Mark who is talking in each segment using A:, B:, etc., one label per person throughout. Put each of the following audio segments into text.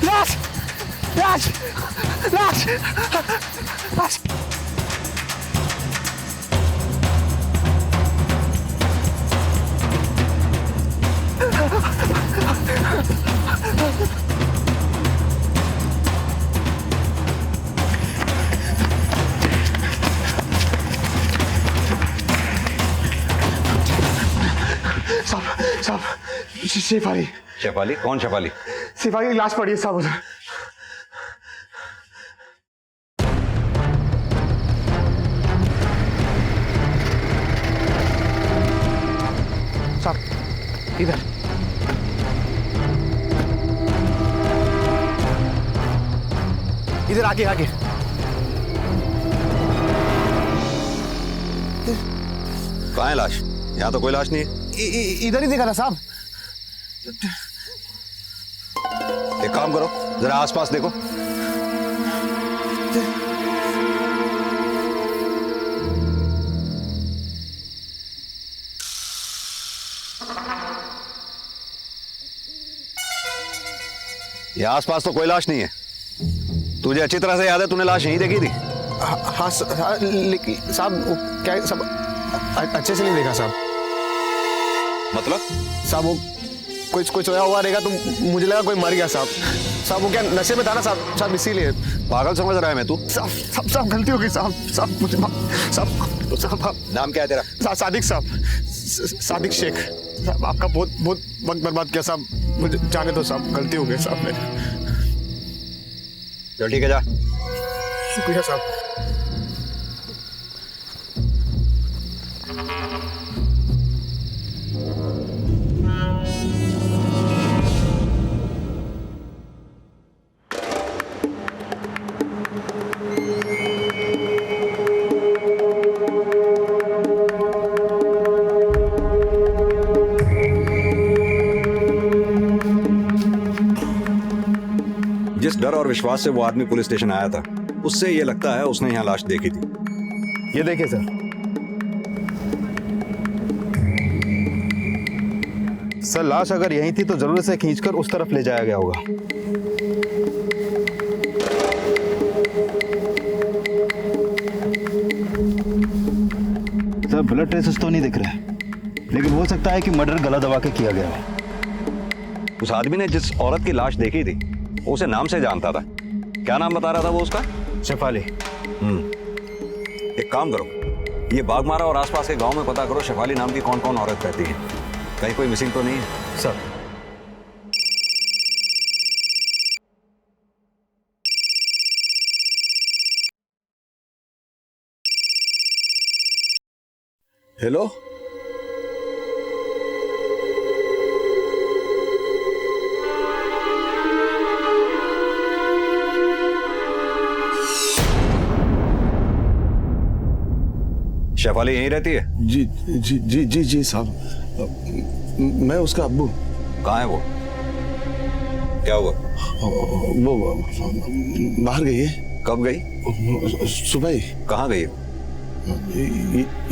A: लाश लाश लाश लाश। साहब शेफाली।
B: शेफाली? कौन शेफाली?
A: शेफाली की लाश पड़ी है साहब उधर। साहब इधर। इधर आगे आगे।
B: कहाँ है लाश? यहाँ तो कोई लाश नहीं है।
A: इधर ही देखा था साहब।
B: एक काम करो, जरा आसपास देखो। ये आसपास तो कोई लाश नहीं है। तुझे अच्छी तरह से याद है, तूने लाश यहीं देखी थी?
A: हाँ लेकिन साहब क्या सब अच्छे से नहीं देखा साहब।
B: मतलब?
A: साहब वो कोई सोया हुआ रहेगा तो मुझे लगा कोई मर गया साहब। साहब वो क्या नशे में था ना साहब इसीलिए।
B: पागल समझ रहा है मैं तू?
A: साहब गलती हो गई साहब मुझे साहब।
B: नाम क्या है तेरा?
A: सादिक साहब। सादिक शेख। साहब आपका बहुत वक्त बर्बाद किया साहब, मुझे जाने दो साहब, गलती हो गई साहब मेरे।
B: चल ठीक है, जा।
A: शुक्रिया साहब।
B: जिस डर और विश्वास से वो आदमी पुलिस स्टेशन आया था, उससे ये लगता है उसने यहाँ लाश देखी थी।
A: ये देखिए सर।
C: सर लाश अगर यहीं थी तो जरूर से खींचकर उस तरफ ले जाया गया होगा। सर ब्लड ट्रेसेस तो नहीं दिख रहे, लेकिन हो सकता है कि मर्डर गला दबा के किया गया हो।
B: उस आदमी ने जिस औरत की लाश देखी थी, वो उसे नाम से जानता था। क्या नाम बता रहा था वो उसका?
C: शेफाली।
B: एक काम करो, ये बागमारा और आसपास के गांव में पता करो शेफाली नाम की कौन कौन औरत रहती है। कहीं कोई मिसिंग तो नहीं है?
C: सर
D: हेलो,
B: शेफाली यहीं रहती है?
D: जी जी जी जी जी साहब, मैं उसका अब्बू।
B: कहाँ है वो? क्या हुआ?
D: वो बाहर गई है।
B: कब गई?
D: सुबह ही।
B: कहाँ गई?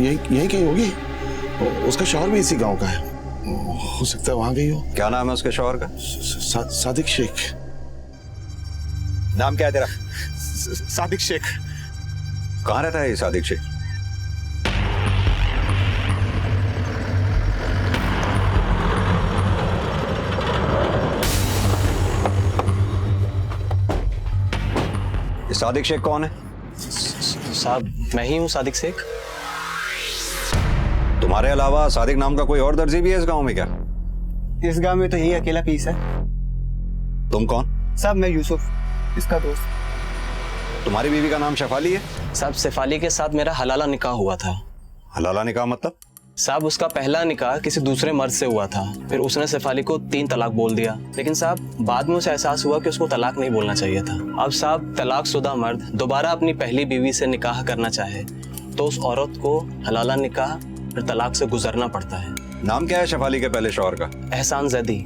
D: यहीं कहीं होगी। उसका शौहर भी इसी गांव का है, हो सकता है वहां गई हो।
B: क्या नाम है उसके शौहर का?
D: सादिक शेख।
B: नाम क्या है तेरा?
A: सादिक शेख।
B: कहाँ रहता है ये सादिक शेख? ये सादिक शेख कौन है?
E: साहब मैं ही हूँ सादिक शेख।
B: तुम्हारे अलावा सादिक नाम का कोई और दर्जी भी है इस गांव में क्या?
F: इस गांव में तो यही अकेला पीस है।
B: तुम कौन?
F: साहब मैं यूसुफ, इसका दोस्त।
B: तुम्हारी बीवी का नाम शेफाली है?
E: साहब शेफाली के साथ मेरा हलाला निकाह हुआ था।
B: हलाला निकाह मतलब?
E: साहब उसका पहला निकाह किसी दूसरे मर्द से हुआ था, फिर उसने शेफाली को 3 तलाक बोल दिया, लेकिन साहब बाद में उसे एहसास हुआ कि उसको तलाक नहीं बोलना चाहिए था। अब साहब तलाकशुदा मर्द दोबारा अपनी पहली बीवी से निकाह करना चाहे तो उस औरत को हलाला निकाह फिर तलाक से गुजरना पड़ता है।
B: नाम क्या है शेफाली के पहले शौहर का?
E: एहसान जैदी।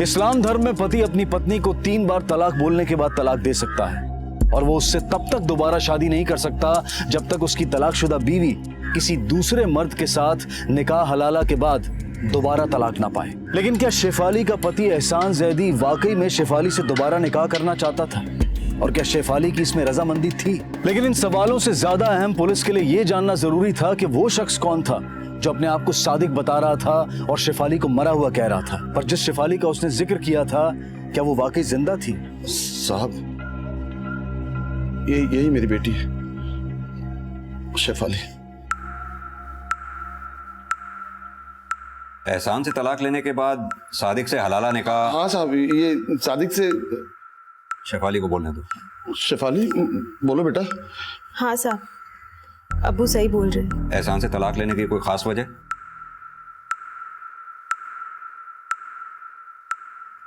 G: इस्लाम धर्म में पति अपनी पत्नी को 3 बार तलाक बोलने के बाद तलाक दे सकता है और वो उससे तब तक दोबारा शादी नहीं कर सकता जब तक उसकी तलाकशुदा बीवी किसी दूसरे मर्द के साथ निकाह हलाला के बाद दोबारा तलाक ना पाए। लेकिन क्या शेफाली का पति एहसान जैदी वाकई में शेफाली से दोबारा निकाह करना चाहता था और क्या शेफाली की इसमें रजामंदी थी? लेकिन इन सवालों से ज्यादा अहम पुलिस के लिए यह जानना जरूरी था कि वो शख्स कौन था जो अपने आप को सादिक बता रहा था और शेफाली को मरा हुआ कह रहा था। पर जिस शेफाली का उसने जिक्र किया था क्या वो वाकई जिंदा थी?
D: साहब, यही मेरी बेटी है, शेफाली।
B: एहसान से तलाक लेने के बाद सादिक से हलाला निकाह।
D: हाँ साहब, ये सादिक से।
B: शेफाली को बोलने दो।
D: शेफाली, बोलो बेटा।
H: हाँ साहब, अब्बू सही बोल रहे हैं।
B: एहसान से तलाक लेने की कोई खास वजह?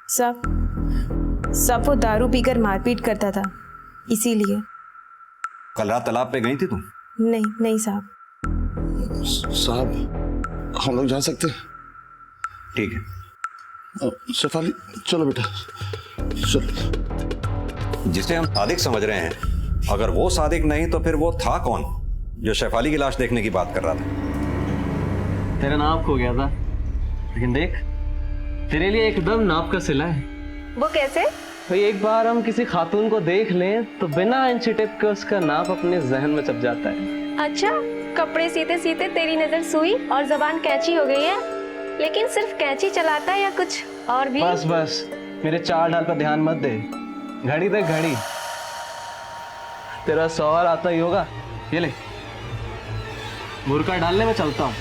H: सब वो दारू पीकर मारपीट करता था, इसीलिए।
B: कल रात तालाब पे गई थी तुम?
H: नहीं साहब।
D: साहब, हम लोग जा सकते हैं?
B: ठीक है।
D: शेफाली, चलो बेटा, चलो।
B: जिसे हम सादिक समझ रहे हैं, अगर वो सादिक नहीं तो फिर वो था कौन जो शेफाली की लाश देखने की बात कर रहा था?
E: तेरा नाप खो गया था, लेकिन देख तेरे लिए एकदम नाप का सिला है।
H: वो कैसे?
E: भाई एक बार हम किसी खातून को देख लें तो बिना इंची टिप के उसका नाप अपने जहन में छप जाता है।
I: अच्छा, कपड़े सीते सीते तेरी नजर सुई और जबान कैंची हो गई है, लेकिन सिर्फ कैंची चलाता है या कुछ और भी?
E: बस मेरे 4 डाल पर ध्यान मत दे। घड़ी देख घड़ी, तेरा सवाल आता ही होगा। ये ले, बुर्का डालने में चलता हूँ।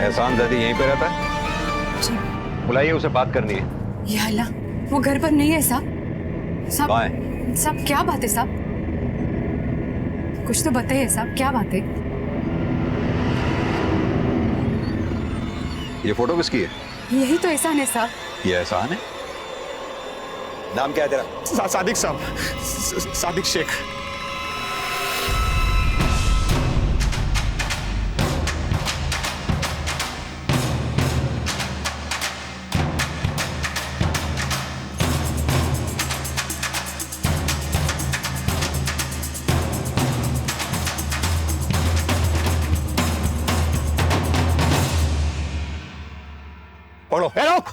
B: एहसान दादी यहीं पे रहता है? बुलाइए, उसे बात करनी है।
J: या अल्लाह, वो घर पर नहीं है साहब। साहब क्या बात है साहब? कुछ तो बताइए साहब, क्या बात है?
B: ये फोटो किसकी है?
J: यही तो एहसान है साहब।
B: ये एहसान है? नाम क्या है तेरा?
A: सादिक साहब, सादिक शेख।
B: पढ़ो।
A: रोक।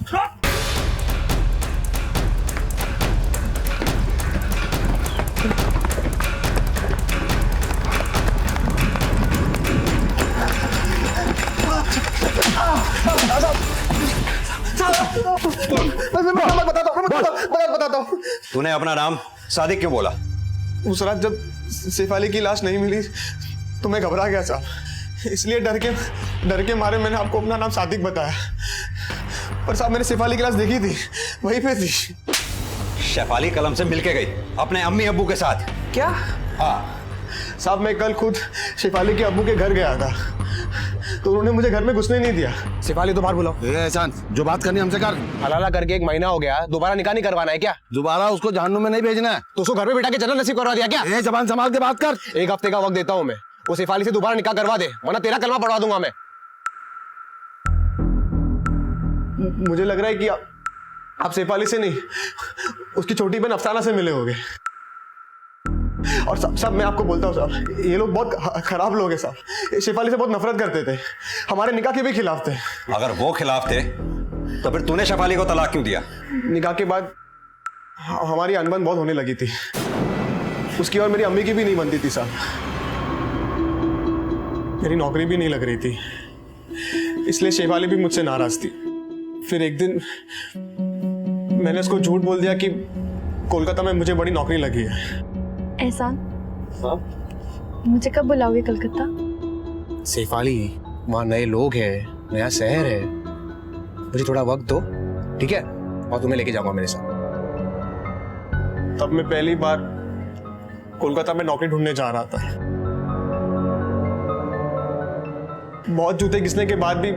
A: बताता हूँ।
B: तूने अपना नाम सादिक क्यों बोला?
A: उस रात जब शेफाली की लाश नहीं मिली तो मैं घबरा गया साहब, इसलिए डर के मारे मैंने आपको अपना नाम सादिक बताया। पर साहब, मैंने शेफाली की लाश देखी थी, वहीं पे थी।
B: शेफाली कलम से मिलके गई अपने अम्मी अब्बू के साथ?
A: क्या?
B: हाँ
A: साहब, मैं कल खुद शेफाली के अब्बू के घर गया था, तो उन्होंने मुझे घर में घुसने नहीं दिया।
F: शेफाली तो बाहर बुलाओ।
D: एहसान, जो बात करनी हमसे कर।
F: हलाला करके 1 महीना हो गया, दोबारा निकाह नहीं करवाना है क्या?
D: दोबारा उसको जहन्नुम में नहीं भेजना है।
F: तो उसको घर में बिठा के जन्नत नसीब करवा दिया क्या?
D: ये जबान संभाल के बात कर।
F: 1 हफ्ते का वक्त देता हूँ मैं, वो शेफाली से दोबारा निकाह करवा दे, वरना तेरा कलमा पढ़वा दूंगा मैं।
A: मुझे लग रहा है कि आप शेफाली से नहीं, उसकी छोटी बहन अफसाना से मिले होंगे। और साहब, मैं आपको बोलता हूँ साहब, ये लोग बहुत खराब लोग हैं साहब। शेफाली से बहुत नफरत करते थे, हमारे निकाह के भी खिलाफ थे।
B: अगर वो खिलाफ थे तो फिर तूने शेफाली को तलाक क्यों दिया?
A: निकाह के बाद हमारी अनबन बहुत होने लगी थी, उसकी और मेरी अम्मी की भी नहीं बनती थी साहब। मेरी नौकरी भी नहीं लग रही थी, इसलिए शेफाली भी मुझसे नाराज थी। फिर एक दिन मैंने उसको झूठ बोल दिया कि कोलकाता में मुझे बड़ी नौकरी लगी है।
I: एहसान, मुझे कब बुलाओगे कलकत्ता?
F: शेफाली, वहाँ नए लोग हैं, नया शहर है, मुझे थोड़ा वक्त दो, ठीक है? और तुम्हें लेके जाऊंगा मेरे साथ।
A: तब मैं पहली बार कोलकाता में नौकरी ढूंढने जा रहा था। बहुत जूते घिसने के बाद भी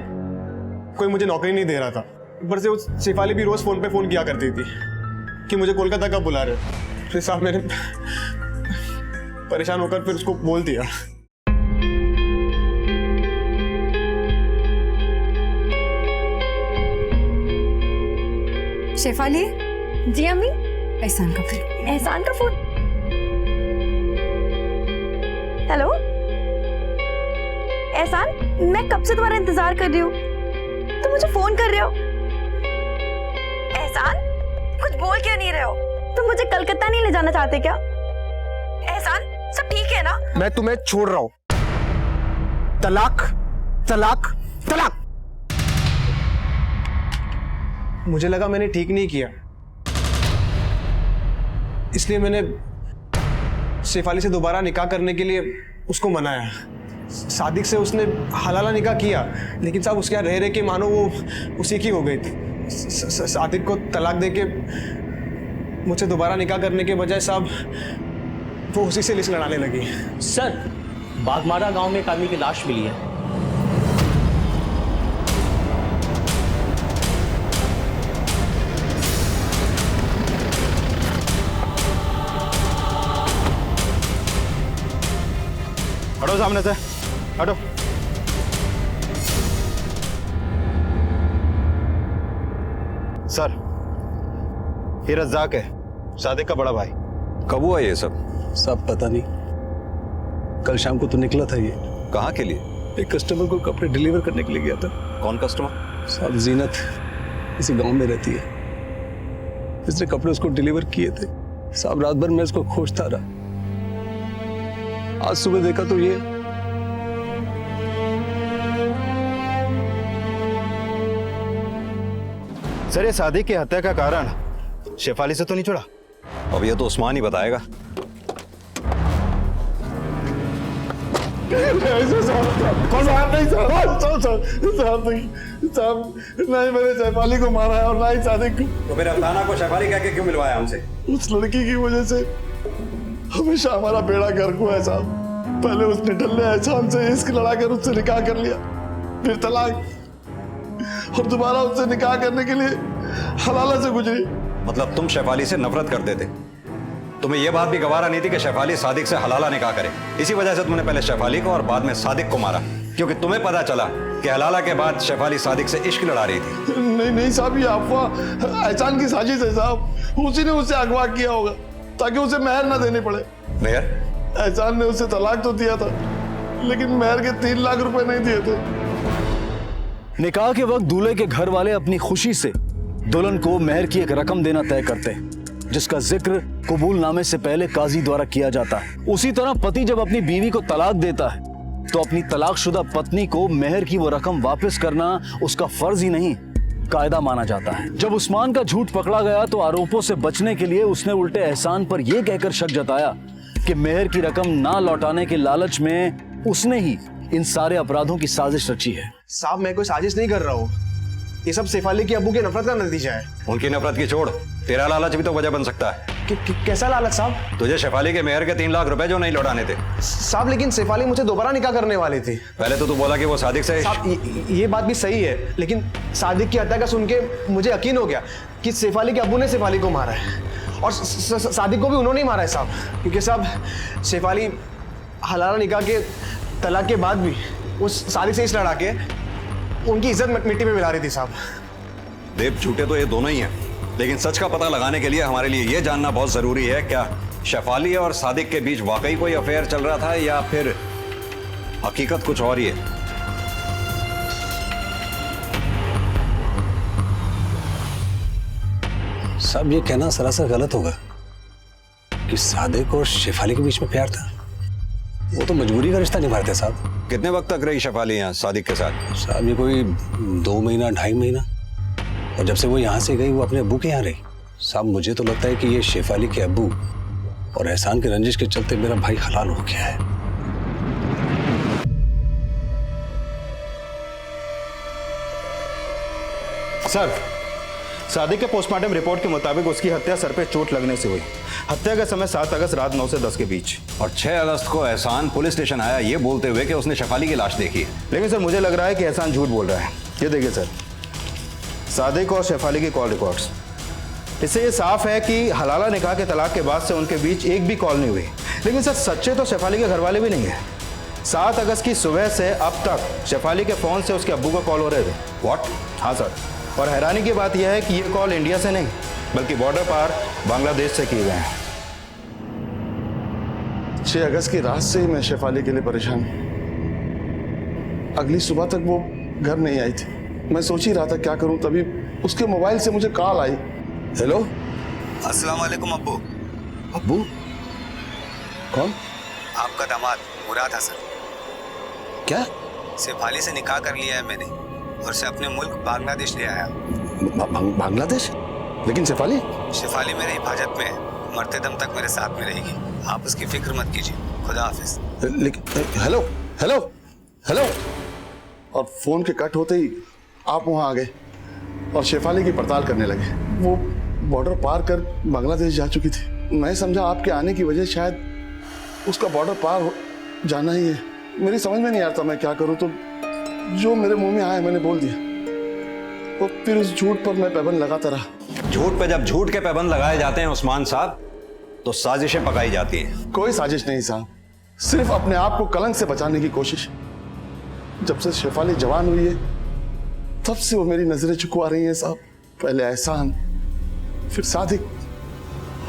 A: कोई मुझे नौकरी नहीं दे रहा था। ऊपर से वो शेफाली भी रोज फोन पे फोन किया करती थी कि मुझे कोलकाता कब बुला रहे हो। फिर साहब मैंने परेशान होकर फिर उसको बोल दिया।
J: शेफाली,
I: जी अम्मी।
J: एहसान का फोन।
I: एहसान का फोन। हेलो एहसान, मैं कब से तुम्हारा इंतजार कर रही हूँ, तुम मुझे फोन कर रहे हो। एहसान, कुछ बोल क्यों नहीं रहे हो? तुम मुझे कलकत्ता नहीं ले जाना चाहते क्या? एहसान, सब ठीक है ना?
F: मैं तुम्हें छोड़ रहा हूं। तलाक, तलाक, तलाक।
A: मुझे लगा मैंने ठीक नहीं किया, इसलिए मैंने शेफाली से दोबारा निकाह करने के लिए उसको मनाया। सादिक से उसने हलाला निकाह किया, लेकिन साहब उसके यहाँ रह रहे के मानो वो उसी की हो गई थी। सादिक को तलाक देके मुझसे दोबारा निकाह करने के बजाय साहब वो उसी से लिस्ट लड़ाने लगी।
K: सर, बागमारा गांव में एक आदमी की लाश मिली है।
C: हटो सामने से, हटो। सर, ये रज्जाक है, सादिक का बड़ा भाई।
B: कब हुआ ये सब?
G: सब पता नहीं, कल शाम को तो निकला था ये।
B: कहाँ के लिए?
G: एक कस्टमर को कपड़े डिलीवर करने के लिए गया था।
B: कौन कस्टमर?
G: साहब जीनत इसी गांव में रहती है, इसने कपड़े उसको डिलीवर किए थे। साहब रात भर मैं इसको खोजता रहा, आज सुबह देखा तो ये।
C: सर, ये सादिक की हत्या का कारण शेफाली से तो नहीं जुड़ा?
B: अब ये तो उस्मान ही बताएगा।
D: कौन साहब? नहीं साहब, नहीं मैंने शेफाली को मारा है और ना ही सादिक को।
B: तो फिर अफसाना को शेफाली कह के क्यों मिलवाया हमसे?
D: उस लड़की की वजह से हमेशा हमारा बेड़ा गर्क हुआ है साहब। पहले उसने डल्ले एहसान से इश्क लड़ाकर उससे निकाह कर लिया, फिर तलाक, और दोबारा उससे निकाह करने के लिए हलाला से गुजरी।
B: मतलब तुम शेफाली से नफरत करते थे? तुम्हें यह बात भी गवारा नहीं थी कि शेफाली सादिक से हलाला निकाह करे? इसी वजह से तुमने पहले शेफाली को और बाद में सादिक को मारा, क्योंकि तुम्हें पता चला कि हलाला के बाद शेफाली सादिक से इश्क लड़ा रही थी।
D: नहीं साहब, ये अफवाह एहसान की साजिश है साहब। उसी ने उसे अगवा किया होगा ताकि उसे मेहर ना देनी पड़े।
B: मेहर?
D: एहसान ने उसे तलाक तो दिया था, लेकिन मेहर के 3 लाख रुपए नहीं दिए थे।
G: निकाह के वक्त दूल्हे के घर वाले अपनी खुशी से दुल्हन को मेहर की एक रकम देना तय करते हैं, जिसका जिक्र कबूलनामे से पहले काजी द्वारा किया जाता है। उसी तरह पति जब अपनी बीवी को तलाक देता है तो अपनी तलाकशुदा पत्नी को मेहर की वो रकम वापस करना उसका फर्ज ही नहीं, कायदा माना जाता है। जब उस्मान का झूठ पकड़ा गया तो आरोपों से बचने के लिए उसने उल्टे एहसान पर यह कहकर शक जताया कि मेहर की रकम ना लौटाने के लालच में उसने ही इन सारे अपराधों की साजिश रची है।
A: साहब मैं कोई साजिश नहीं कर रहा हूँ, ये सब शेफाली की अब्बू की नफरत का नतीजा है।
B: उनकी नफरत की छोड़, तेरा लालच भी तो वजह बन सकता है।
A: कैसा लालच साहब?
B: तुझे शेफाली के मेहर के 3 लाख रुपए जो नहीं लौटाने थे।
A: साहब लेकिन शेफाली मुझे दोबारा निकाह करने वाली थी।
B: पहले तो तू बोला कि वो सादिक से।
A: साहब ये बात भी सही है, लेकिन सादिक की हत्या का सुन के मुझे यकीन हो गया कि शेफाली के अब्बू ने शेफाली को मारा है, और सादिक को भी उन्होंने ही मारा है साहब। क्योंकि साहब शेफाली हलाला निकाह के तलाक के बाद भी उस सादिक से इस लड़ा के उनकी इज्जत मिट्टी में मिला रही थी साहब।
B: देव, झूठे तो ये दोनों ही हैं, लेकिन सच का पता लगाने के लिए हमारे लिए ये जानना बहुत जरूरी है, क्या शेफाली और सादिक के बीच वाकई कोई अफेयर चल रहा था या फिर हकीकत कुछ और ही है।
G: साहब ये कहना सरासर गलत होगा कि सादिक और शेफाली के बीच में प्यार था। वो तो मजबूरी का रिश्ता निभा रहे थे साहब।
B: कितने वक्त तक रही शेफाली यहाँ सादिक के साथ?
G: साहब ये कोई 2 महीना 2.5 महीना, और जब से वो यहाँ से गई वो अपने अब्बू के यहाँ रही। साहब मुझे तो लगता है कि ये शेफाली के अब्बू और एहसान के रंजिश के चलते मेरा भाई हलाल हो गया है।
C: सर, सादिक के पोस्टमार्टम रिपोर्ट के मुताबिक उसकी हत्या सर पे चोट लगने से हुई। हत्या का समय 7 अगस्त रात 9 से 10 के बीच।
B: और 6 अगस्त को एहसान पुलिस स्टेशन आया ये बोलते हुए कि उसने शेफाली की लाश देखी है।
C: लेकिन सर मुझे लग रहा है कि एहसान झूठ बोल रहा है। ये देखिए सर, सादिक और शेफाली की कॉल रिकॉर्ड्स, इससे ये साफ है कि हलाला निकाह के तलाक के बाद से उनके बीच एक भी कॉल नहीं हुई। लेकिन सर सच्चे तो शेफाली के घर वाले भी नहीं है। 7 अगस्त की सुबह से अब तक शेफाली के फोन से उसके अब्बू का कॉल हो रहे थे।
B: व्हाट?
C: हाँ सर, और हैरानी की बात यह है कि ये कॉल इंडिया से नहीं बल्कि बॉर्डर पार बांग्लादेश से किए गए हैं।
D: 6 अगस्त की रात से ही मैं शेफाली के लिए परेशान हूं। अगली सुबह तक वो घर नहीं आई थी। मैं सोच ही रहा था क्या करूं, तभी उसके मोबाइल से मुझे कॉल आई। हेलो,
L: अस्सलाम वालेकुम अब्बू।
D: अब्बू? कौन?
L: आपका दामाद मुराद हसन।
D: क्या?
L: शेफाली से निकाह कर लिया है मैंने और उसे अपने मुल्क बांग्लादेश ले आया।
D: बांग्लादेश? लेकिन शेफाली?
L: शेफाली मेरे हिफाजत में है, मरते दम तक मेरे साथ में रहेगी। आप उसकी फिक्र मत कीजिए। खुदा हाफिज।
D: लेकिन हेलो हेलो हेलो, और फोन के कट होते ही आप वहां आ गए और शेफाली की पड़ताल करने लगे। वो बॉर्डर पार कर बांग्लादेश जा चुकी थी। मैं समझा आपके आने की वजह शायद उसका बॉर्डर पार हो जाना ही है। मेरी समझ में नहीं आता मैं क्या करूं, तो जो मेरे मुंह में आया मैंने बोल दिया। तो फिर उस झूठ पर मैं पाबंद लगाता रहा।
B: झूठ पे जब झूठ के पाबंद लगाए जाते हैं उस्मान साहब, तो साजिशें पकाई जाती हैं।
D: कोई साजिश नहीं साहब, सिर्फ अपने आप को कलंक से बचाने की कोशिश। जब से शेफाली जवान हुई है तब से वो मेरी नजरें चुकवा रही हैं साहब। पहले एहसान, फिर सादिक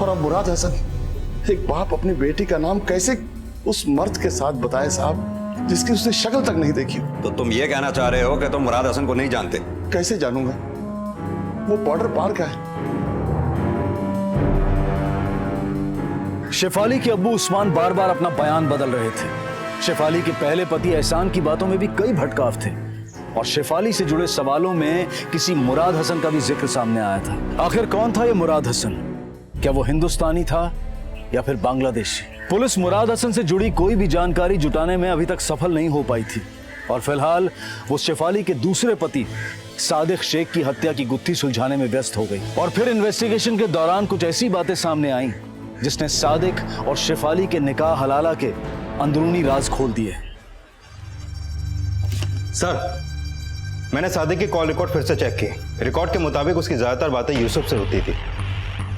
D: और अब मुराद हसन। एक बाप अपनी बेटी का नाम कैसे उस मर्द के साथ बताए साहब जिसकी उसने शक्ल तक नहीं देखी।
B: तो तुम ये कहना चाह रहे हो कि तुम मुराद हसन को नहीं जानते?
D: कैसे जानूंगा, वो बॉर्डर पार का है।
G: शेफाली के अब्बू उस्मान बार बार अपना बयान बदल रहे थे। शेफाली के पहले पति एहसान की बातों में भी कई भटकाव थे और शेफाली से जुड़े सवालों में किसी मुराद हसन का भी जिक्र सामने आया था। आखिर कौन था ये मुराद हसन? क्या वो हिंदुस्तानी था या फिर बांग्लादेशी? पुलिस मुराद हसन से जुड़ी कोई भी जानकारी जुटाने में अभी तक सफल नहीं हो पाई थी और फिलहाल वो शेफाली के दूसरे पति सादिक शेख की हत्या की गुत्थी सुलझाने में व्यस्त हो गई। और फिर इन्वेस्टिगेशन के दौरान कुछ ऐसी बातें सामने आईं जिसने सादिक और शेफाली के निकाह हलाला के अंदरूनी राज खोल दिए।
C: सर, मैंने सादिक की कॉल रिकॉर्ड फिर से चेक की। रिकॉर्ड के मुताबिक उसकी ज्यादातर बातें यूसुफ से होती थी।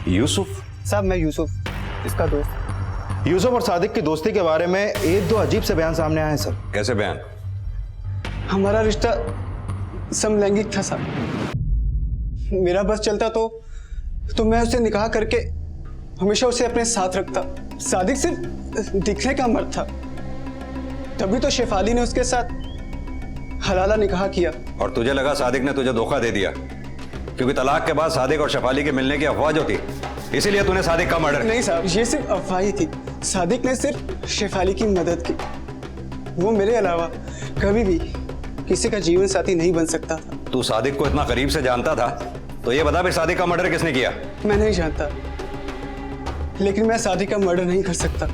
B: यूसुफ?
F: साहब मैं यूसुफ, इसका दोस्त।
C: यूसुफ और सादिक की दोस्ती के बारे में 1-2 अजीब से बयान सामने आए हैं सर।
B: कैसे बयान?
F: हमारा रिश्ता समलैंगिक था साहब। मेरा बस चलता तो मैं उससे निकाह करके हमेशा उसे अपने साथ रखता। सादिक सिर्फ दिखने का मर्द था, तभी तो शेफाली ने उसके साथ हलाला निकाह किया।
B: और तुझे लगा सादिक ने तुझे धोखा दे दिया क्योंकि तलाक के बाद सादिक और शेफाली के मिलने की अफवाह जो थी, इसीलिए तूने सादिक का मर्डर?
F: नहीं साहब, ये सिर्फ अफवाह ही थी। सादिक ने सिर्फ शेफाली की मदद की। वो मेरे अलावा कभी भी किसी का जीवन साथी नहीं बन सकता था।
B: तू सादिक को इतना करीब से जानता था तो ये बता फिर सादिक का मर्डर किसने किया?
F: मैं नहीं जानता, लेकिन मैं सादिक का मर्डर नहीं कर सकता।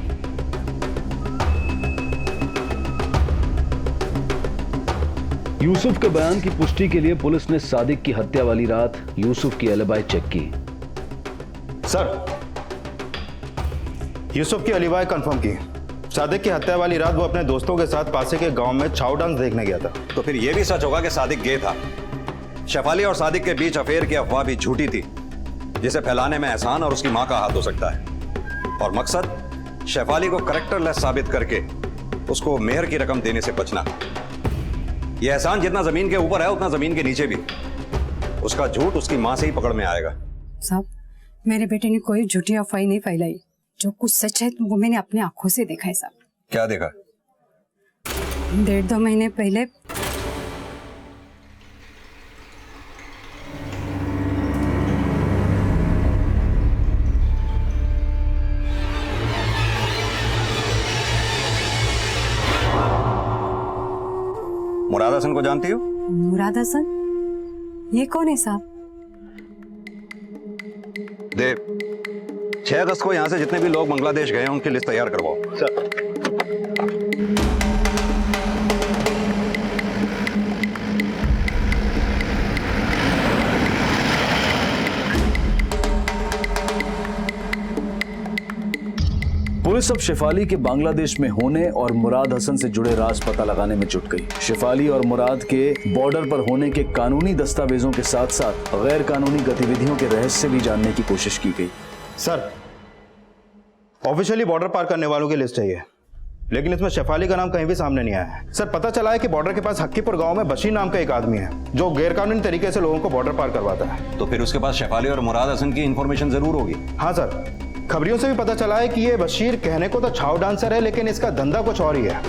G: यूसुफ के बयान की पुष्टि के लिए पुलिस ने सादिक की हत्या वाली रात यूसुफ की एलिबाई चेक की।
C: सर, यूसुफ की एलिबाई कंफर्म की। सादिक की हत्या वाली रात वो अपने दोस्तों के साथ पासे के गांव में छाव डांस देखने गया था।
B: तो फिर यह भी सच होगा कि सादिक गे था। शेफाली और सादिक के बीच अफेयर की अफवाह भी झूठी थी जिसे फैलाने में एहसान और उसकी मां का हाथ हो सकता है। और मकसद शेफाली को कैरेक्टरलेस साबित करके उसको मेहर की रकम देने से बचना। यह एहसान जितना जमीन के ऊपर है उतना जमीन के नीचे भी। उसका झूठ उसकी मां से ही पकड़ में आएगा।
J: साहब, मेरे बेटे ने कोई झूठी अफवाह नहीं फैलाई। जो कुछ सच है वो मैंने अपने आंखों से देखा है साहब।
B: क्या देखा?
J: 1.5-2 महीने पहले
B: मुराद हसन को जानती हो?
J: मुराद हसन? ये कौन है साहब?
B: देव, 6 अगस्त को यहां से जितने भी लोग बांग्लादेश गए हैं उनकी लिस्ट तैयार करवाओ।
C: सर।
G: सब शेफाली के बांग्लादेश में होने और मुराद हसन से जुड़े राज पता लगाने में जुट गई। शेफाली और मुराद के बॉर्डर पर होने के कानूनी दस्तावेजों के साथ साथ गैर कानूनी गतिविधियों के रहस्य भी जानने की कोशिश की गई।
C: सर, ऑफिशियली बॉर्डर पार करने वालों की लिस्ट है ये, लेकिन इसमें शेफाली का नाम कहीं भी सामने नहीं आया है। सर, पता चला है कि बॉर्डर के पास हक्कीपुर गांव में बशीर नाम का एक आदमी है जो गैरकानूनी तरीके से लोगों को बॉर्डर पार करवाता है।
B: तो फिर उसके पास शेफाली और मुराद हसन की इंफॉर्मेशन जरूर होगी।
C: हाँ सर, खबरियों से भी पता चला है कि ये बशीर कहने को तो छाव डांसर है, लेकिन इसका धंधा कुछ और ही है।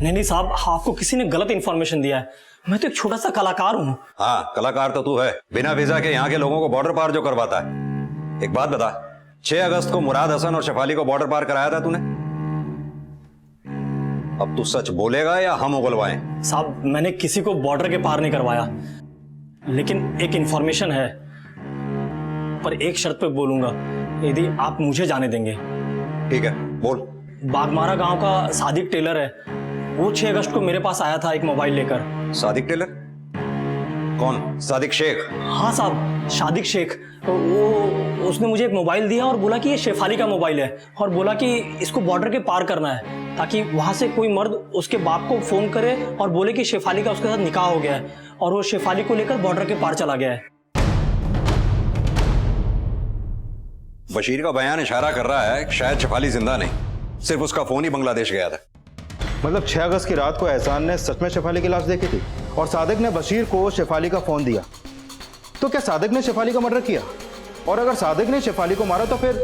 K: नहीं साहब, आपको किसी ने गलत इन्फॉर्मेशन दिया है। मैं तो एक छोटा सा कलाकार हूँ।
B: हाँ, कलाकार तो तू है, बिना वीजा के यहाँ के लोगों को बॉर्डर पार जो करवाता है। एक बात बता, 6 अगस्त को मुराद हसन और शेफाली को बॉर्डर पार कराया था तूने? अब तू सच बोलेगा या हम उगलवाएं?
K: साहब, मैंने किसी को बॉर्डर के पार नहीं करवाया, लेकिन एक इन्फॉर्मेशन है, पर एक शर्त पे बोलूंगा, यदि आप मुझे जाने देंगे।
B: ठीक है, बोल।
K: बागमारा गांव का सादिक टेलर है, वो 6 अगस्त को मेरे पास आया था एक मोबाइल लेकर।
B: सादिक टेलर? कौन? सादिक शेख?
K: हाँ साहब, सादिक शेख। वो उसने मुझे एक मोबाइल दिया और बोला कि ये शेफाली का मोबाइल है, और बोला कि इसको बॉर्डर के पार करना है ताकि वहां से कोई मर्द उसके बाप को फोन करे और बोले कि शेफाली का उसके साथ निकाह हो गया है, और वो शेफाली को लेकर बॉर्डर के पार चला गया है।
B: बशीर का बयान इशारा कर रहा है कि शायद शेफाली जिंदा नहीं, सिर्फ उसका फोन ही बांग्लादेश गया था।
C: मतलब 6 अगस्त की रात को एहसान ने सच में शेफाली की लाश देखी थी और सादिक ने बशीर को शेफाली का फोन दिया। तो क्या सादिक ने शेफाली का मर्डर किया? और अगर सादिक ने शेफाली को मारा तो फिर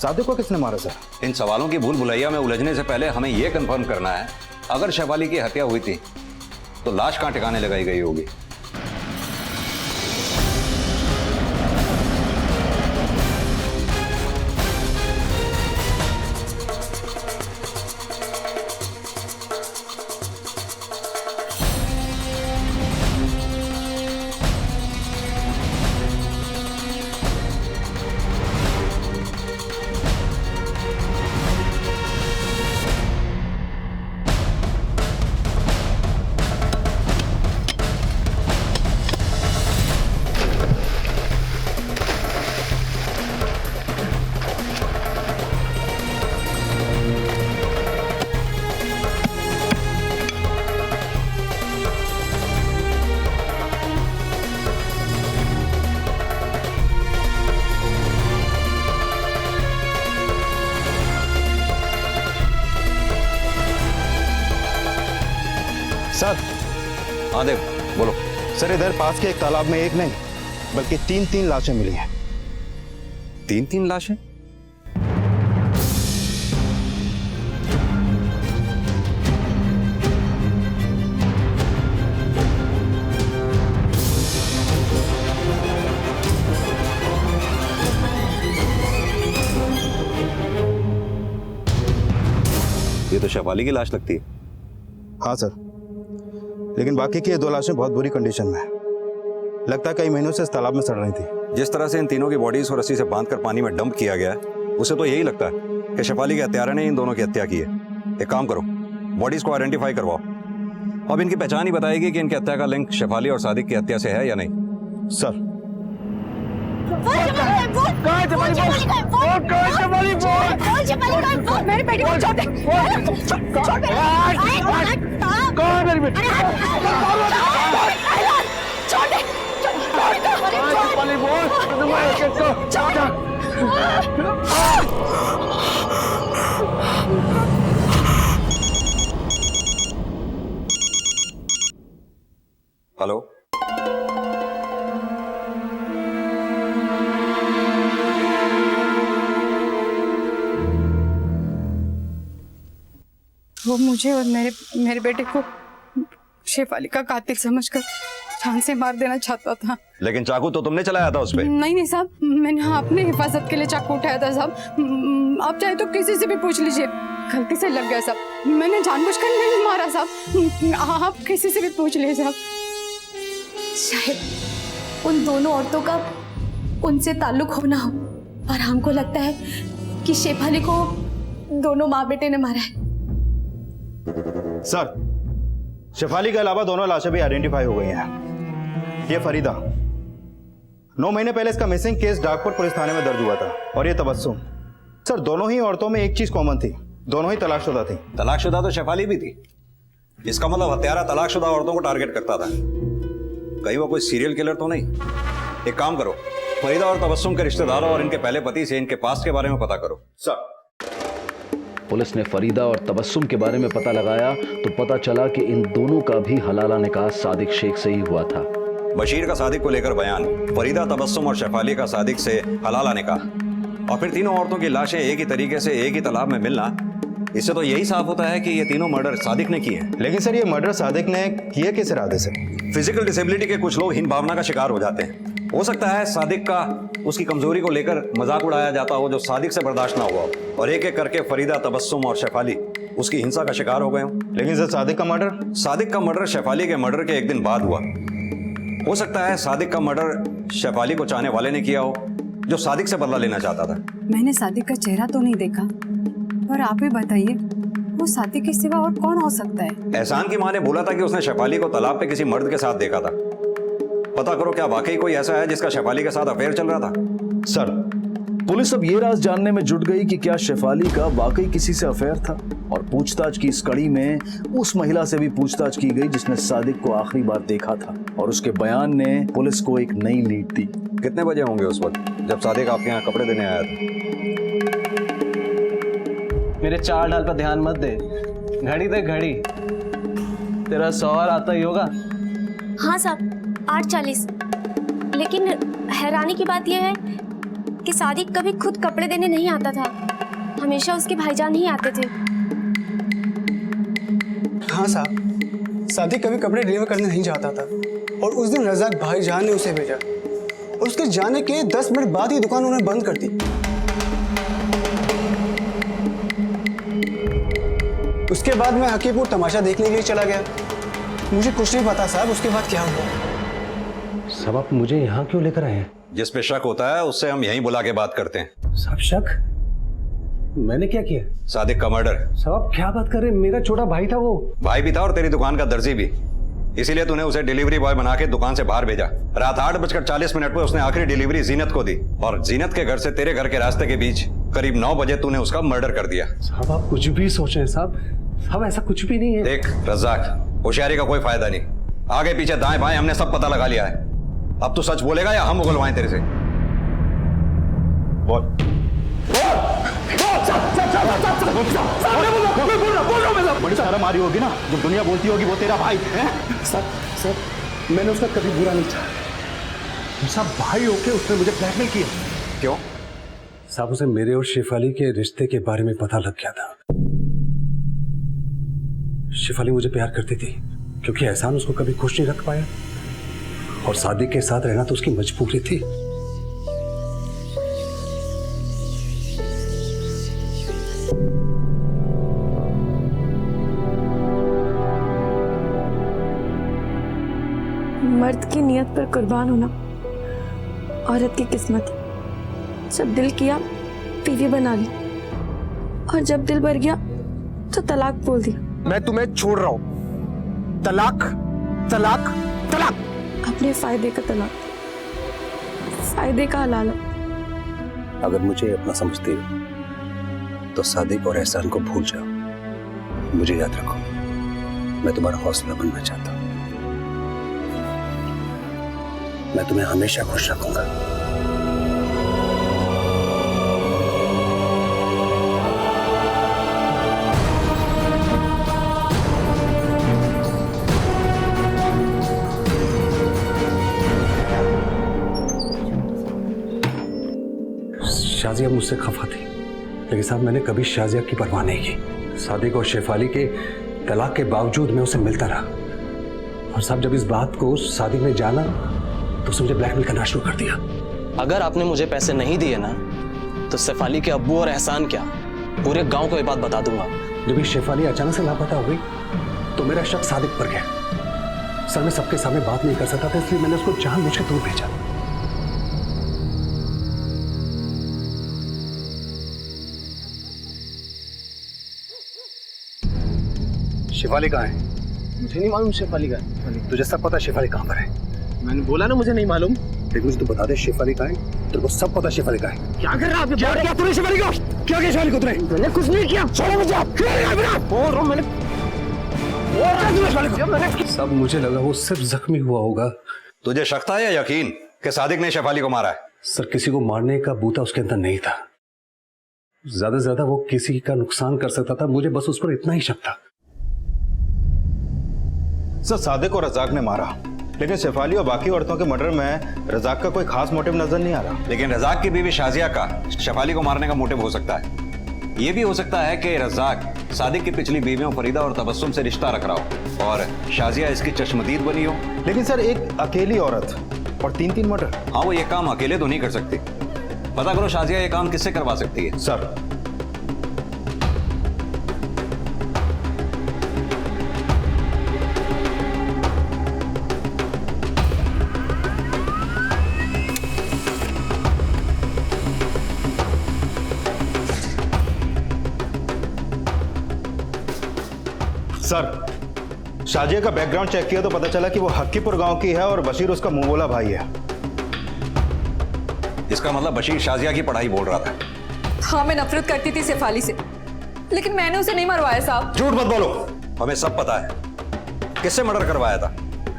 C: सादिक को किसने मारा सर?
B: इन सवालों की भूल भुलैया में उलझने से पहले हमें यह कंफर्म करना है, अगर शेफाली की हत्या हुई थी तो लाश कहां ठिकाने लगाई गई होगी?
C: सर।
B: हाँ देव, बोलो।
C: सर, इधर पास के एक तालाब में एक नहीं बल्कि 3 लाशें मिली हैं।
B: 3 लाशें? ये तो शेफाली की लाश लगती है।
C: हाँ सर, लेकिन बाकी की ये 2 लाशें बहुत बुरी कंडीशन में है। लगता है कई महीनों से इस तालाब में सड़ रही थी।
B: जिस तरह से इन तीनों की बॉडीज को रस्सी से बांधकर पानी में डंप किया गया है, उसे तो यही लगता है कि शेफाली के हत्यारे ने इन दोनों की हत्या की है। एक काम करो, बॉडीज को आइडेंटिफाई करवाओ। अब इनकी पहचान ही बताएगी कि इनकी हत्या का लिंक शेफाली और सादिक की हत्या से है या नहीं।
C: सर,
J: मेरी बेटी को छोड़ दे। छोड़ दे। कौन मेरी बेटी? छोड़ दे।
B: हेलो,
J: वो मुझे और मेरे बेटे को शेफाली का कातिल समझकर जान से मार देना चाहता था।
B: लेकिन चाकू तो तुमने चलाया था उस पे।
J: नहीं साहब, मैंने अपने हिफाजत के लिए चाकू उठाया था साहब। आप चाहे तो किसी से भी पूछ लीजिए, गलती से लग गया साहब। मैंने जानबूझकर नहीं मारा साहब। आप किसी से भी पूछ लीजिए साहब। शायद
H: उन दोनों औरतों का उनसे ताल्लुक होना हो, और हमको लगता है कि शेफाली को दोनों माँ बेटे ने मारा है।
C: सर, शेफाली के अलावा दोनों लाशें भी आइडेंटिफाई हो गई हैं। ये फरीदा, 9 महीने पहले इसका मिसिंग केस डाकपुर पुलिस थाने में दर्ज हुआ था, और ये तबस्सुम। सर, दोनों ही औरतों में एक चीज कॉमन थी, दोनों ही तलाकशुदा थी।
B: तलाकशुदा तो शेफाली भी थी। इसका मतलब हत्यारा तलाकशुदा औरतों को टारगेट करता था। कहीं वो कोई सीरियल किलर तो नहीं? एक काम करो, फरीदा और तबस्सुम के रिश्तेदारों और इनके पहले पति से इनके पास्ट के बारे में पता करो।
C: सर,
G: पुलिस ने फरीदा और तबस्सुम के बारे में पता लगाया तो पता चला कि इन दोनों का भी हलाला निकाह सादिक शेख से ही हुआ था।
B: बशीर का सादिक को लेकर बयान, फरीदा, तबस्सुम और शेफाली का सादिक से हलाला निकाह, और फिर तीनों औरतों की लाशें एक ही तरीके से एक ही तालाब में मिलना, इससे तो यही साफ होता है कि ये तीनों मर्डर सादिक ने किए हैं।
C: लेकिन सर, ये मर्डर सादिक ने किए किस इरादे से?
B: फिजिकल डिसेबिलिटी के कुछ लोग हीन भावना का शिकार हो जाते हैं। हो सकता है सादिक का उसकी कमजोरी को लेकर मजाक उड़ाया जाता हो जो सादिक से बर्दाश्त ना हुआ हो, और एक एक करके फरीदा, तबस्सुम और शेफाली उसकी हिंसा का शिकार हो गए हो।
C: लेकिन सर, सादिक का मर्डर
B: शेफाली के मर्डर के एक दिन बाद हुआ। हो सकता है सादिक का मर्डर शेफाली को चाहने वाले ने किया हो, जो सादिक से बदला लेना चाहता था।
J: मैंने सादिक का चेहरा तो नहीं देखा, पर आप ही बताइए, वो सादिक के सिवा और कौन हो सकता है?
B: एहसान की मां ने बोला था कि उसने शेफाली को तालाब पे किसी मर्द के साथ देखा था। पता करो, क्या वाकई कोई ऐसा है जिसका शेफाली के साथ अफेयर चल रहा था?
G: सर, पुलिस अब ये राज जानने में जुट गई कि क्या शेफाली का वाकई किसी से अफेयर था, और पूछताछ की इस कड़ी में उस महिला से भी पूछताछ की गई जिसने सादिक को आखिरी बार देखा था, और उसके बयान ने पुलिस को एक नई लीड दी।
B: कितने बजे होंगे उस वक्त जब सादिक आपके यहाँ कपड़े देने आया था?
E: मेरे चाल ढाल पर ध्यान मत दे, घड़ी दे घड़ी। तेरा सवाल आता ही होगा।
I: हाँ साहब, 8:40। लेकिन हैरानी की बात यह है कि सादिक कभी खुद कपड़े देने नहीं आता था, हमेशा उसके भाईजान ही आते थे।
F: हाँ साहब, सादिक कभी कपड़े डिलीवर करने नहीं जाता था, और उस दिन रज़ाक भाईजान ने उसे भेजा, और उसके जाने के 10 मिनट बाद ही दुकान उन्होंने बंद कर दी। उसके बाद मैं हकीपुर तमाशा देखने के लिए चला गया। मुझे कुछ नहीं पता साहब उसके बाद क्या हुआ।
M: सब आप मुझे यहाँ क्यों लेकर आए हैं?
B: जिस पे शक होता है उससे हम यहीं बुला के बात करते हैं।
M: सब शक? मैंने क्या किया?
B: सादिक का मर्डर।
M: सब आप क्या बात कर रहे हैं? मेरा छोटा भाई था वो।
B: भाई भी था और तेरी दुकान का दर्जी भी, इसीलिए तूने उसे डिलीवरी बॉय बना के दुकान से बाहर भेजा। रात 8:40 पर उसने आखिरी डिलीवरी जीनत को दी, और जीनत के घर से तेरे घर के रास्ते के बीच करीब 9 बजे तूने उसका मर्डर कर दिया।
M: साहब आप कुछ भी सोच रहे हैं साहब, ऐसा कुछ भी नहीं है।
B: देख रज़ाक, होशियारी का कोई फायदा नहीं, आगे पीछे दाएं बाएं हमने सब पता लगा लिया है। अब तू सच बोलेगा या हम उगलवाएं तेरे से? बोल।
C: बड़ी शर्म आ रही होगी ना, जब दुनिया बोलती होगी वो तेरा भाई है।
M: सर, मैंने उसका कभी बुरा नहीं चाहा। सब भाई होके उसने मुझे ब्लैकमेल किया।
B: क्यों?
M: साहब उसे मेरे और शेफाली के रिश्ते के बारे में पता लग गया था। शेफाली मुझे प्यार करती थी क्योंकि एहसान उसको कभी खुश नहीं रख पाया, और सादिक के साथ रहना तो उसकी मजबूरी थी।
I: मर्द की नियत पर कुर्बान होना औरत की किस्मत है। जब दिल किया बीवी बना ली, और जब दिल भर गया तो तलाक बोल दिया।
A: मैं तुम्हें छोड़ रहा हूं। तलाक, तलाक, तलाक।
I: अपने फायदे का तलाक, फायदे का हलाला।
M: अगर मुझे अपना समझती हो तो सादिक और एहसान को भूल जाओ। मुझे याद रखो, मैं तुम्हारा हौसला बनना चाहता हूं। मैं तुम्हें हमेशा खुश रखूंगा। शाजिया मुझसे खफा थी, लेकिन साहब मैंने कभी शाजिया की परवाह नहीं की। सादिक और शेफाली के तलाक के बावजूद मैं उसे मिलता रहा, और साहब जब इस बात को सादिक ने जाना तो उसने मुझे ब्लैकमेल करना शुरू कर दिया।
E: अगर आपने मुझे पैसे नहीं दिए ना, तो शेफाली के अब्बू और एहसान क्या, पूरे गांव को ये बात बता दूंगा।
M: जब ये शेफाली अचानक से लापता हो गई तो मेरा शक सादिक पर गया। सर मैं सबके सामने बात नहीं कर सकता था, इसलिए मैंने उसको जानबूझ के दूर भेजा। शेफाली कहाँ है?
A: मुझे नहीं मालूम शेफाली का।
M: तुझे सब पता है शेफाली कहाँ पर है?
A: मैंने बोला ना मुझे नहीं मालूम।
M: लेकिन मुझे तू बता दे शेफाली कहाँ है? तेरे को सब पता शेफाली कहाँ है?
A: क्या कर रहा है?
M: क्या किया तूने शेफाली को? क्या किया शेफाली को तूने?
A: मैंने कुछ नहीं किया। छोड़ो मुझे। बोल रहा हूँ मैंने।
M: सब मुझे लगा वो सिर्फ जख्मी हुआ होगा।
B: तुझे शक था या यकीन कि सादिक ने शेफाली को मारा है?
M: सर किसी को मारने का बूता उसके अंदर नहीं था। ज्यादा से ज्यादा वो किसी का नुकसान कर सकता था, मुझे बस उस पर इतना ही शक था।
C: सर सादिक और रजाक ने मारा, लेकिन शेफाली और बाकी औरतों के मर्डर में रजाक का कोई खास मोटिव नजर नहीं आ रहा।
B: लेकिन रजाक की बीवी शाजिया का शेफाली को मारने का मोटिव हो सकता है। यह भी हो सकता है कि रजाक सादिक की पिछली बीवियों फरीदा और तबस्सुम से रिश्ता रख रहा हो और शाजिया इसकी चश्मदीद बनी हो।
C: लेकिन सर एक अकेली औरत और 3-3 मर्डर।
B: हाँ, वो ये काम अकेले तो नहीं कर सकती। पता करो शाजिया ये काम किससे करवा सकती है।
C: सर सर शाजिया का बैकग्राउंड चेक किया तो पता चला कि वो हक्कीपुर गांव की है और बशीर उसका मुंह बोला भाई है।
B: इसका मतलब बशीर शाजिया की पढ़ाई बोल रहा था।
I: हाँ, मैं नफरत करती थी शेफाली से, लेकिन मैंने उसे नहीं मरवाया साहब।
B: झूठ मत बोलो, हमें सब पता है। किससे मर्डर करवाया था?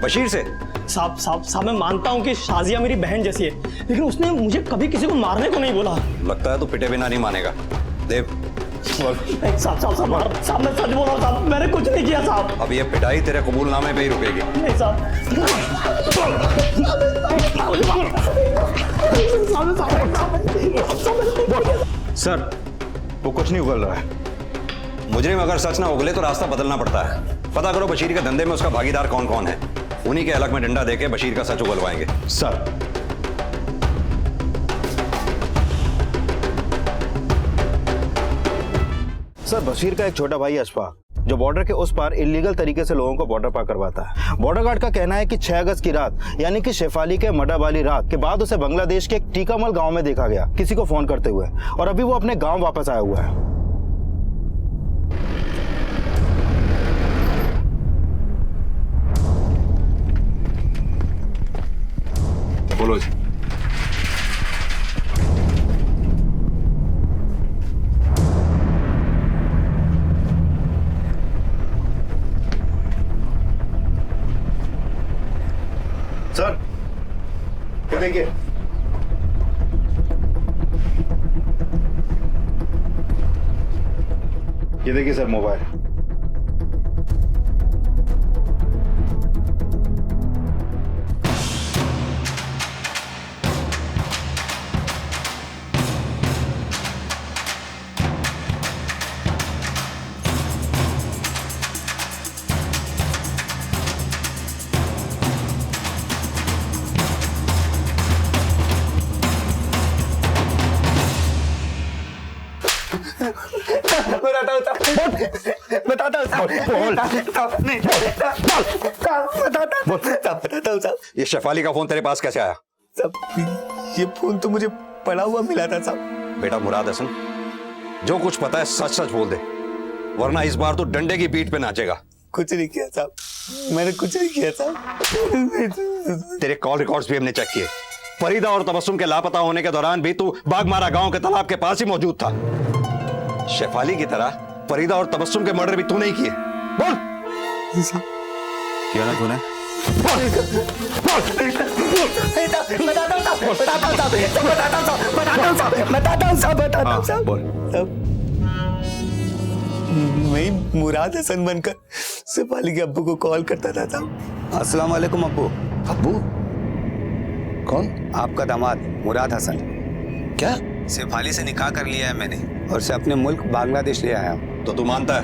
B: बशीर से?
K: साहब मैं मानता हूँ कि शाजिया मेरी बहन जैसी है, लेकिन उसने मुझे कभी किसी को मारने को नहीं बोला।
B: लगता है तो पिटे बिना नहीं मानेगा। देव
K: साहब मैं सच बोल रहा हूँ साहब, मैंने कुछ नहीं किया साहब।
B: अब ये पिटाई तेरे कबूलनामे पे ही रुकेगी।
K: नहीं साहब।
C: सर वो कुछ नहीं उगल रहा है।
B: मुजरिम अगर सच ना उगले तो रास्ता बदलना पड़ता है। पता करो बशीर के धंधे में उसका भागीदार कौन कौन है। उन्हीं के हलक में डंडा देके बशीर का सच उगलवाएंगे।
C: सर बशीर का एक छोटा भाई अशफाक जो बॉर्डर के उस पार इलीगल तरीके से लोगों को बॉर्डर पार करवाता है। बॉर्डर गार्ड का कहना है कि 6 अगस्त की रात यानी कि शेफाली के मर्डर वाली रात के बाद उसे बांग्लादेश के एक टीकामल गांव में देखा गया किसी को फोन करते हुए, और अभी वो अपने गांव वापस आया हुआ है।
B: बोलो जी।
C: सर ये देखिए, सर मोबाइल।
B: ये शेफाली का फोन तेरे पास कैसे आया?
L: ये फोन तो मुझे पड़ा हुआ मिला था साहब।
B: बेटा मुराद हसन, जो कुछ पता है सच सच बोल दे, वरना इस बार तो डंडे की पीठ पे नाचेगा।
L: कुछ नहीं किया साहब, मैंने कुछ नहीं किया साहब।
B: तेरे कॉल रिकॉर्ड्स भी हमने चेक किए। फरीदा और तबस्सुम के लापता होने के दौरान भी तू बागमारा गांव के तालाब के पास ही मौजूद था। शेफाली की तरह फरीदा और तबस्सुम के मर्डर भी तू नहीं किए। बोल
L: किया ना तूने? मैं मुराद हसन बनकर शेफाली के अब्बू को कॉल करता था साहब।
N: अस्सलाम वालेकुम अब्बू।
L: अब्बू? कौन?
N: आपका दामाद मुराद हसन।
L: क्या? शेफाली से निकाह कर लिया है मैंने
N: और से अपने मुल्क बांग्लादेश ले आया हूँ।
B: तो तू मानता है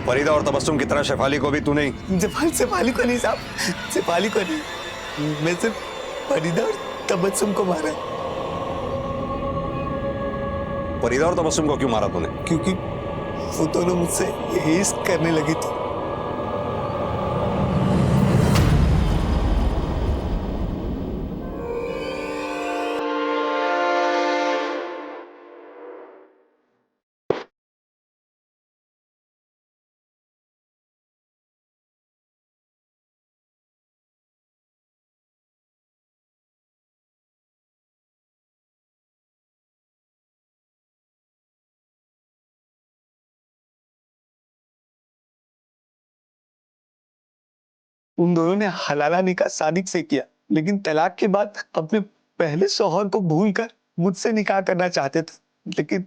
B: फरीदा और तबस्सुम की तरह शेफाली को भी तू नहीं?
L: शेफाली को नहीं साहब, शेफाली को नहीं, मैं सिर्फ फरीदा और तबस्सुम को मारा।
B: फरीदा और तबस्सुम को क्यों मारा तूने?
L: क्योंकि वो दोनों मुझसे इश्क करने लगी थी।
F: उन दोनों ने हलाला निकाह सादिक से किया, लेकिन तलाक के बाद अपने पहले शौहर को भूलकर मुझसे निकाह करना चाहते थे, लेकिन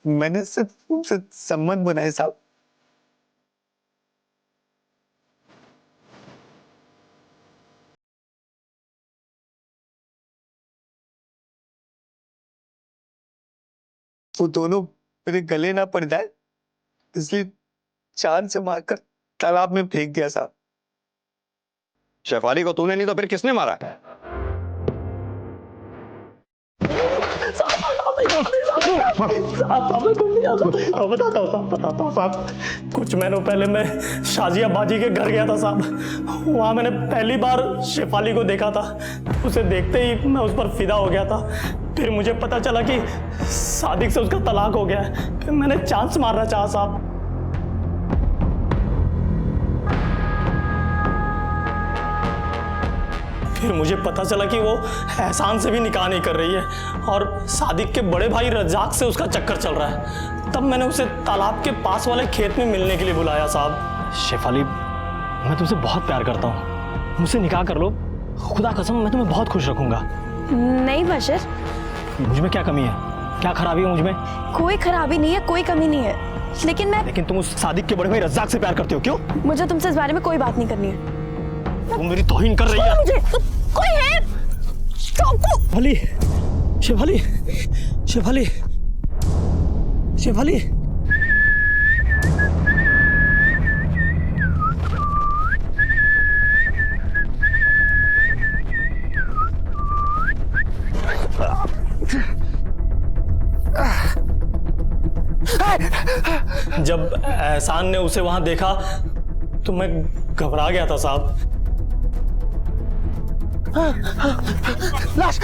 F: मैंने सिर्फ उनसे संबंध बनाए साहब। वो दोनों मेरे गले ना पड़ जाए इसलिए चांद से मारकर तालाब में फेंक दिया साहब।
B: शेफाली को तूने नहीं तो फिर किसने मारा?
K: कुछ महीनों पहले मैं शाजिया बाजी के घर गया था साहब। वहाँ मैंने पहली बार शेफाली को देखा था। उसे देखते ही मैं उस पर फिदा हो गया था। फिर मुझे पता चला कि सादिक से उसका तलाक हो गया है। फिर मैंने चांस मारना चाहा साहब। फिर मुझे पता चला कि वो एहसान से भी निकाह नहीं कर रही है और सादिक के बड़े भाई रज्जाक से उसका चक्कर चल रहा है। तब मैंने उसे तालाब के पास वाले खेत में मिलने के लिए बुलाया साहब। शेफाली, मैं तुमसे बहुत प्यार करता हूँ, मुझसे निकाह कर लो। खुदा कसम मैं तुम्हें बहुत खुश रखूंगा।
I: नहीं बशर,
K: मुझ में क्या कमी है? क्या खराबी है मुझ में?
I: कोई खराबी नहीं है, कोई कमी नहीं है। लेकिन
K: तुम उस सादिक के बड़े भाई रज्जाक से प्यार करते हो, क्यों?
I: मुझे तुमसे इस बारे में कोई बात नहीं करनी है।
K: तुम मेरी तौहीन कर रही है।
I: मुझे कोई है?
K: शेफाली, शेफाली, शेफाली, शेफाली। जब एहसान ने उसे वहां देखा तो मैं घबरा गया था साहब। लाश,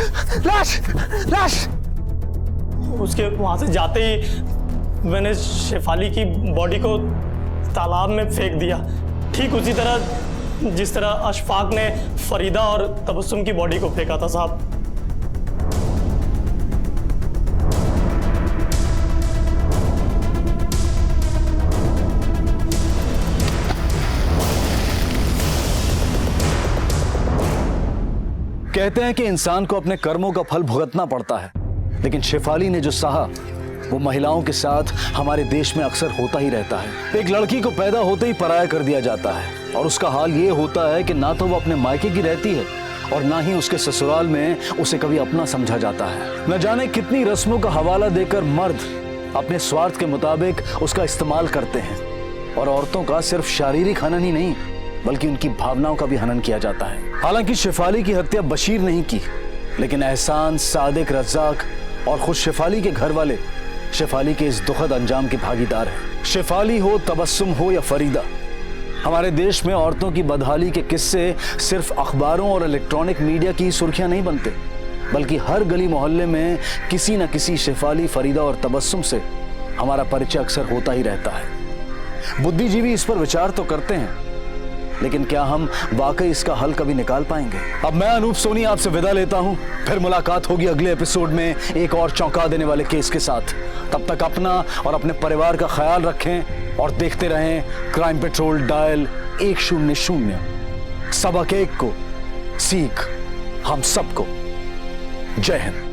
K: लाश, लाश। उसके वहां से जाते ही मैंने शेफाली की बॉडी को तालाब में फेंक दिया, ठीक उसी तरह जिस तरह अशफाक ने फरीदा और तबस्सुम की बॉडी को फेंका था साहब।
G: कहते हैं कि इंसान को अपने कर्मों का फल भुगतना पड़ता है, लेकिन शेफाली ने जो सहा वो महिलाओं के साथ हमारे देश में अक्सर होता ही रहता है। एक लड़की को पैदा होते ही पराया कर दिया जाता है और उसका हाल ये होता है कि ना तो वो अपने मायके की रहती है और ना ही उसके ससुराल में उसे कभी अपना समझा जाता है। न जाने कितनी रस्मों का हवाला देकर मर्द अपने स्वार्थ के मुताबिक उसका इस्तेमाल करते हैं और औरतों का सिर्फ शारीरिक हनन ही नहीं बल्कि उनकी भावनाओं का भी हनन किया जाता है। हालांकि शेफाली की हत्या बशीर नहीं की, लेकिन एहसान, सादिक, रज्जाक और खुद शेफाली के घर वाले शेफाली के इस दुखद अंजाम के भागीदार हैं। शेफाली हो, तबस्सुम हो या फरीदा, हमारे देश में औरतों की बदहाली के किस्से सिर्फ अखबारों और इलेक्ट्रॉनिक मीडिया की सुर्खियां नहीं बनते, बल्कि हर गली मोहल्ले में किसी न किसी शेफाली, फरीदा और तबस्सुम से हमारा परिचय अक्सर होता ही रहता है। बुद्धिजीवी इस पर विचार तो करते हैं, लेकिन क्या हम वाकई इसका हल कभी निकाल पाएंगे? अब मैं अनूप सोनी आपसे विदा लेता हूं, फिर मुलाकात होगी अगले एपिसोड में एक और चौंका देने वाले केस के साथ। तब तक अपना और अपने परिवार का ख्याल रखें और देखते रहें क्राइम पेट्रोल डायल 100। सबक एक को सीख हम सबको। जय हिंद।